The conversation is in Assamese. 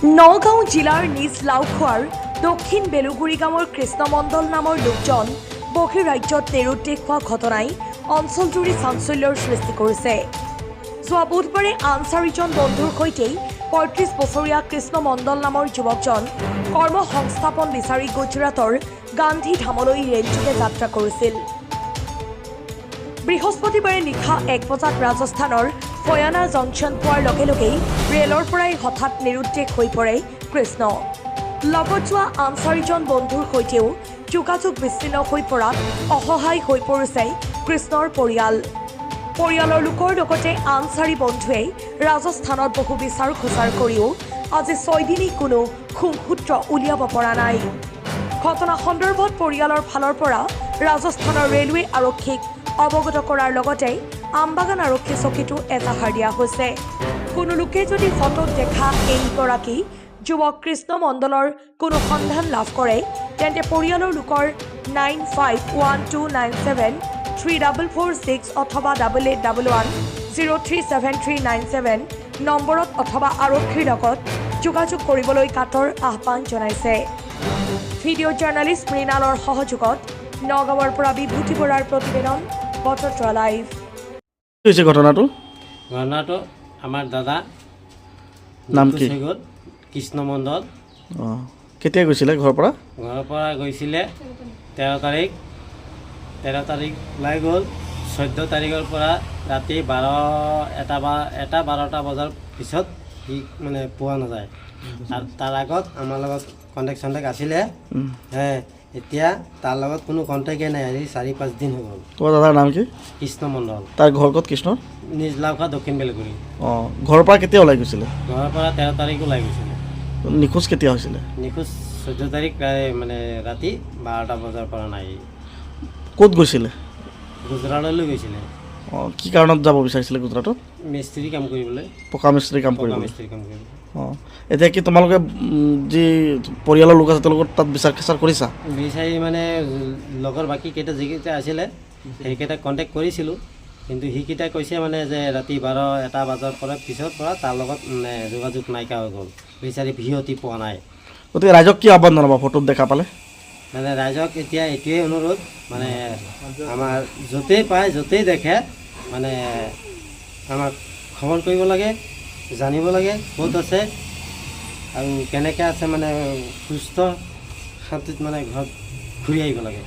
নগাঁও জিলাৰ নিজ লাওখোৱাৰ দক্ষিণ বেলুগুৰি গাঁৱৰ কৃষ্ণ মণ্ডল নামৰ লোকজন বহিৰাজ্যত তেৰুত দেখুওৱা ঘটনাই অঞ্চলজুৰি চাঞ্চল্যৰ সৃষ্টি কৰিছে। যোৱা বুধবাৰে আন 4জন বন্ধুৰ সৈতেই ৩৫ বছৰীয়া কৃষ্ণ মণ্ডল নামৰ যুৱকজন কৰ্মসংস্থাপন বিচাৰি গুজৰাটৰ গান্ধী ধামলৈ ৰেলযোগে যাত্ৰা কৰিছিল। বৃহস্পতিবাৰে নিশা 1 বজাত ৰাজস্থানৰ ফয়ানা জংচন পোৱাৰ লগে লগেই ৰেলৰ পৰাই হঠাৎ নিৰুদ্দেশ হৈ পৰে কৃষ্ণ। লগত যোৱা আন 4জন বন্ধুৰ সৈতেও যোগাযোগ বিচ্ছিন্ন হৈ পৰাত অসহায় হৈ পৰিছে কৃষ্ণৰ পৰিয়ালৰ লোকৰ লগতে আন 4 বন্ধুৱে ৰাজস্থানত বহু বিচাৰ খোচাৰ কৰিও আজি 6 দিনেই কোনো সুসূত্ৰ উলিয়াব পৰা নাই। ঘটনা সন্দৰ্ভত পৰিয়ালৰ ফালৰ পৰা ৰাজস্থানৰ ৰেলৱে আৰক্ষীক অৱগত কৰাৰ লগতে আমবাগান আৰক্ষী চকীতো এজাহাৰ দিয়া হৈছে। কোনো লোকে যদি ফটোত দেখা এইগৰাকী যুৱক কৃষ্ণ মণ্ডলৰ কোনো সন্ধান লাভ কৰে তেন্তে পৰিয়ালৰ লোকৰ 9512973446 অথবা 8811037397 নম্বৰত অথবা আৰক্ষীৰ লগত যোগাযোগ কৰিবলৈ কাটৰ আহ্বান জনাইছে। ভিডিঅ' জাৰ্ণালিষ্ট মৃণালৰ সহযোগত নগাঁৱৰ পৰা বিভূতি বৰাৰ প্ৰতিবেদন বটদ্ৰা লাইভ। ঘটনাটো আমাৰ দাদা নাম কি? কৃষ্ণ মণ্ডল। কেতিয়া গৈছিলে ঘৰৰ পৰা গৈছিলে 13 তাৰিখ ওলাই গ'ল। 14 তাৰিখৰ পৰা ৰাতি 12টা বজাৰ পিছত সি মানে পোৱা নাযায়। আৰু তাৰ আগত আমাৰ লগত কণ্টেক্ট আছিলে। এতিয়া তাৰ লগত কোনো কণ্টেক্টে নাই। আজি 4-5 দিন হৈ গ'ল। তোমাৰ দাদাৰ নাম কি? কৃষ্ণ মণ্ডল। তাৰ ঘৰ ক'ত কৃষ্ণৰ? নিজ লাওখোৱা দক্ষিণ বেলগুৰি। ঘৰৰ পৰা কেতিয়া ওলাই গৈছিলে? ঘৰৰ পৰা 13 তাৰিখ ওলাই গৈছিলে। নিখোজ কেতিয়া হৈছিলে? নিখোজ 14 তাৰিখ প্ৰায় মানে ৰাতি 12টা বজাৰ পৰা নাই। ক'ত গৈছিলে? গুজৰাটলৈ গৈছিলে। কি কাৰণত যাব বিচাৰিছিলে গুজৰাটত? মিস্ত্ৰী কাম কৰিবলৈ। পকা মিস্ত্ৰী কাম কৰিবলৈ। এতিয়া কি তোমালোকে যি পৰিয়ালৰ লোক আছে তেওঁলোকৰ তাত বিচাৰ খেচাৰ কৰিছা? বিচাৰি মানে লগৰ বাকী কেইটা যিকেইটা আছিলে সেইকেইটা কণ্টেক্ট কৰিছিলোঁ, কিন্তু সেইকেইটা কৈছে মানে যে ৰাতি 12-1টা বজাৰ পৰা পিছৰ পৰা তাৰ লগত মানে যোগাযোগ নাইকিয়া হৈ গ'ল। বিচাৰি ভিহতি পোৱা নাই। গতিকে ৰাইজক কি আহ্বান জনাবা ফটোত দেখা পালে? মানে ৰাইজক এতিয়া এইটোৱে অনুৰোধ, মানে আমাৰ য'তেই পায় য'তেই দেখে মানে আমাক খবৰ কৰিব লাগে, জানিব লাগে ক'ত আছে আৰু কেনেকৈ আছে, মানে সুস্থ শান্তিত মানে ঘৰত ঘূৰি আহিব লাগে।